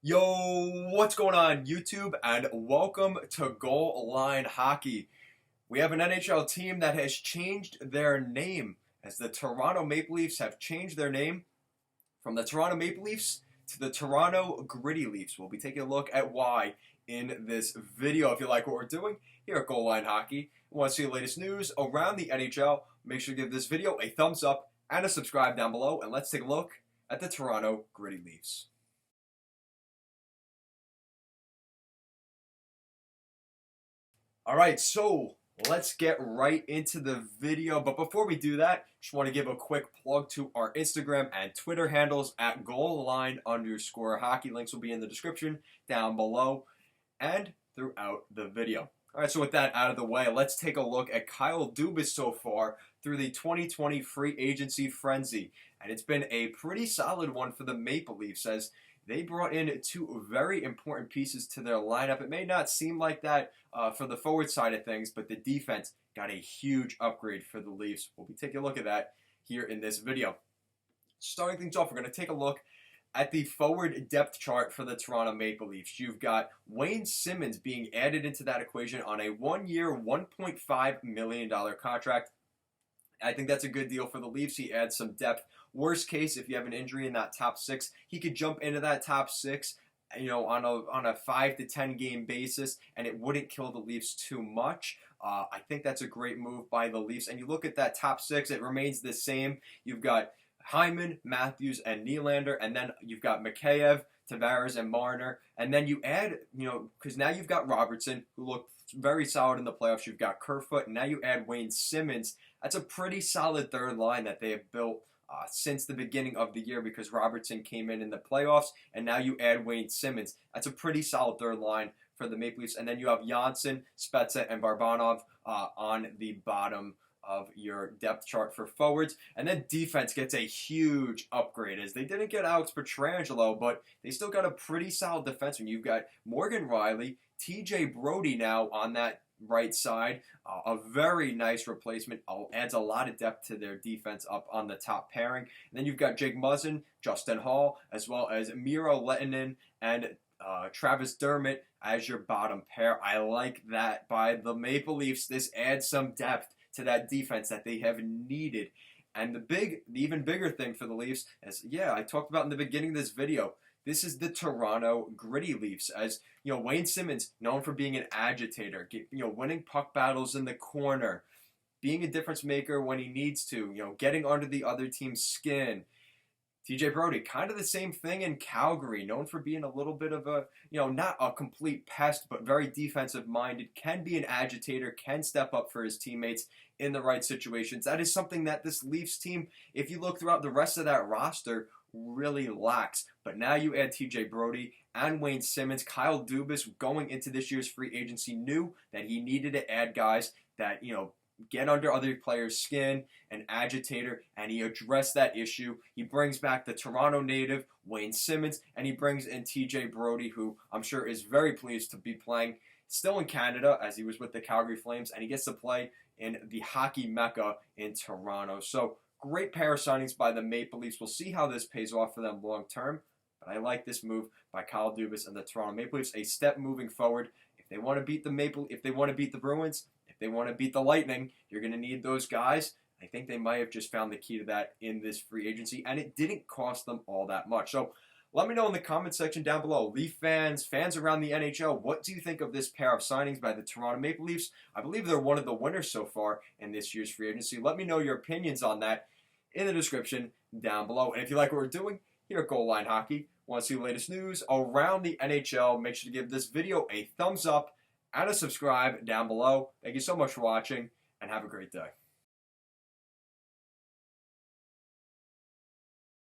Yo, what's going on YouTube, and welcome to Goal Line Hockey. We have an NHL team that has changed their name, as the Toronto Maple Leafs have changed their name from the Toronto Maple Leafs to the Toronto Gritty Leafs. We'll be taking a look at why in this video. If you like what we're doing here at Goal Line Hockey and want to see the latest news around the NHL, make sure to give this video a thumbs up and a subscribe down below, and let's take a look at the Toronto Gritty Leafs. Alright, so let's get right into the video. But before we do that, just want to give a quick plug to our Instagram and Twitter handles at goalline_hockey. Links will be in the description down below and throughout the video. Alright, so with that out of the way, let's take a look at Kyle Dubas so far through the 2020 free agency frenzy. And it's been a pretty solid one for the Maple Leafs, as they brought in two very important pieces to their lineup. It may not seem like that for the forward side of things, but the defense got a huge upgrade for the Leafs. We'll be taking a look at that here in this video. Starting things off, we're going to take a look at the forward depth chart for the Toronto Maple Leafs. You've got Wayne Simmonds being added into that equation on a one-year, $1.5 million contract. I think that's a good deal for the Leafs. He adds some depth. Worst case, if you have an injury in that top six, he could jump into that top six, on a 5 to 10 game basis, and it wouldn't kill the Leafs too much. I think that's a great move by the Leafs. And you look at that top six, it remains the same. You've got Hyman, Matthews, and Nylander, and then you've got Mikheyev, Tavares, and Marner, and then you add, because now you've got Robertson, who looked very solid in the playoffs. You've got Kerfoot, and now you add Wayne Simmonds. That's a pretty solid third line that they have built since the beginning of the year, because Robertson came in the playoffs, and now you add Wayne Simmonds. That's a pretty solid third line for the Maple Leafs. And then you have Janssen, Spezza, and Barbanov on the bottom of your depth chart for forwards. And then defense gets a huge upgrade, as they didn't get Alex Pietrangelo, but they still got a pretty solid defenseman. You've got Morgan Riley, TJ Brodie now on that right side, a very nice replacement. Adds a lot of depth to their defense up on the top pairing. And then you've got Jake Muzzin, Justin Hall, as well as Miro Lehtinen and Travis Dermott as your bottom pair. I like that by the Maple Leafs. This adds some depth to that defense that they have needed. And the even bigger thing for the Leafs, as I talked about in the beginning of this video, this is the Toronto Gritty Leafs. As Wayne Simmonds, known for being an agitator, winning puck battles in the corner, being a difference maker when he needs to, getting under the other team's skin. TJ Brodie, kind of the same thing in Calgary, known for being a little bit of a, not a complete pest, but very defensive minded, can be an agitator, can step up for his teammates in the right situations. That is something that this Leafs team, if you look throughout the rest of that roster, really lacks. But now you add TJ Brodie and Wayne Simmonds. Kyle Dubas, going into this year's free agency, knew that he needed to add guys that, get under other players' skin, an agitator, and he addressed that issue. He brings back the Toronto native, Wayne Simmonds, and he brings in TJ Brodie, who I'm sure is very pleased to be playing still in Canada, as he was with the Calgary Flames, and he gets to play in the hockey mecca in Toronto. So great pair of signings by the Maple Leafs. We'll see how this pays off for them long term, but I like this move by Kyle Dubas and the Toronto Maple Leafs. A step moving forward. If they want to beat if they want to beat the Bruins, if they want to beat the Lightning, you're going to need those guys. I think they might have just found the key to that in this free agency, and it didn't cost them all that much. So let me know in the comment section down below. Leaf fans around the NHL, what do you think of this pair of signings by the Toronto Maple Leafs? I believe they're one of the winners so far in this year's free agency. Let me know your opinions on that in the description down below. And if you like what we're doing here at Goal Line Hockey, want to see the latest news around the NHL, make sure to give this video a thumbs up and a subscribe down below. Thank you so much for watching, and have a great day.